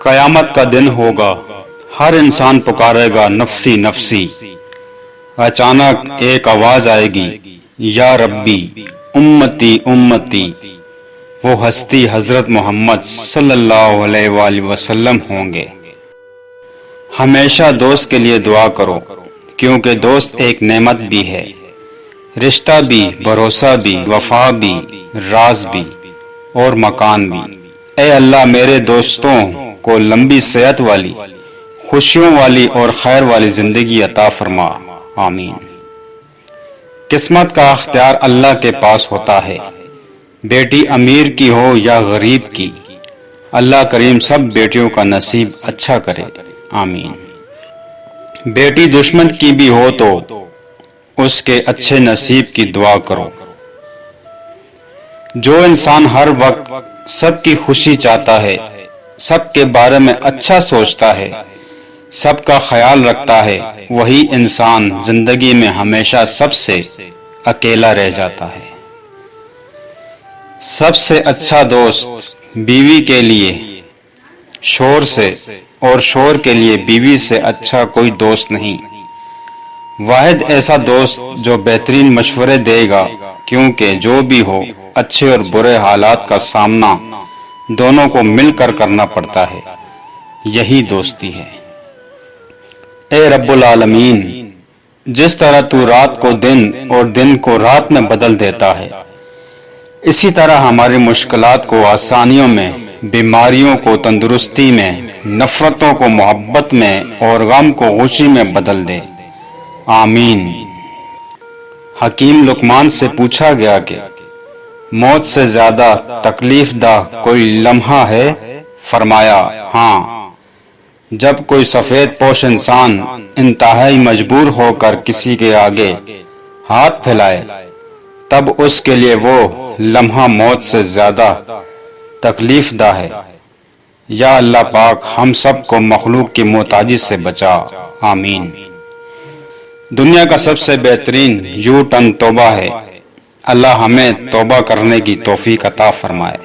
قیامت کا دن ہوگا، ہر انسان پکارے گا نفسی نفسی۔ اچانک ایک آواز آئے گی، یا ربی امتی امتی۔ وہ ہستی حضرت محمد صلی اللہ علیہ وآلہ وسلم ہوں گے۔ ہمیشہ دوست کے لیے دعا کرو، کیونکہ دوست ایک نعمت بھی ہے، رشتہ بھی، بھروسہ بھی، وفا بھی، راز بھی اور مکان بھی۔ اے اللہ میرے دوستوں کو لمبی صحت والی، خوشیوں والی اور خیر والی زندگی عطا فرما، آمین۔ قسمت کا اختیار اللہ کے پاس ہوتا ہے، بیٹی امیر کی ہو یا غریب کی، اللہ کریم سب بیٹیوں کا نصیب اچھا کرے، آمین۔ بیٹی دشمن کی بھی ہو تو اس کے اچھے نصیب کی دعا کرو۔ جو انسان ہر وقت سب کی خوشی چاہتا ہے، سب کے بارے میں اچھا سوچتا ہے، سب کا خیال رکھتا ہے، وہی انسان زندگی میں ہمیشہ سب سے اکیلا رہ جاتا ہے۔ سب سے اچھا دوست بیوی کے لیے شوہر سے اور شوہر کے لیے بیوی سے اچھا کوئی دوست نہیں۔ واحد ایسا دوست جو بہترین مشورے دے گا، کیونکہ جو بھی ہو اچھے اور برے حالات کا سامنا دونوں کو مل کر کرنا پڑتا ہے، یہی دوستی ہے۔ اے رب العالمین، جس طرح تو رات کو دن اور دن کو رات میں بدل دیتا ہے، اسی طرح ہماری مشکلات کو آسانیوں میں، بیماریوں کو تندرستی میں، نفرتوں کو محبت میں اور غم کو خوشی میں بدل دے، آمین۔ حکیم لقمان سے پوچھا گیا کہ موت سے زیادہ تکلیف دہ کوئی لمحہ ہے؟ فرمایا ہاں، جب کوئی سفید پوش انسان انتہائی مجبور ہو کر کسی کے آگے ہاتھ پھیلائے، تب اس کے لیے وہ لمحہ موت سے زیادہ تکلیف دہ ہے۔ یا اللہ پاک ہم سب کو مخلوق کی محتاجی سے بچا، آمین۔ دنیا کا سب سے بہترین یو ٹرن توبہ ہے، اللہ ہمیں توبہ کرنے کی توفیق عطا فرمائے۔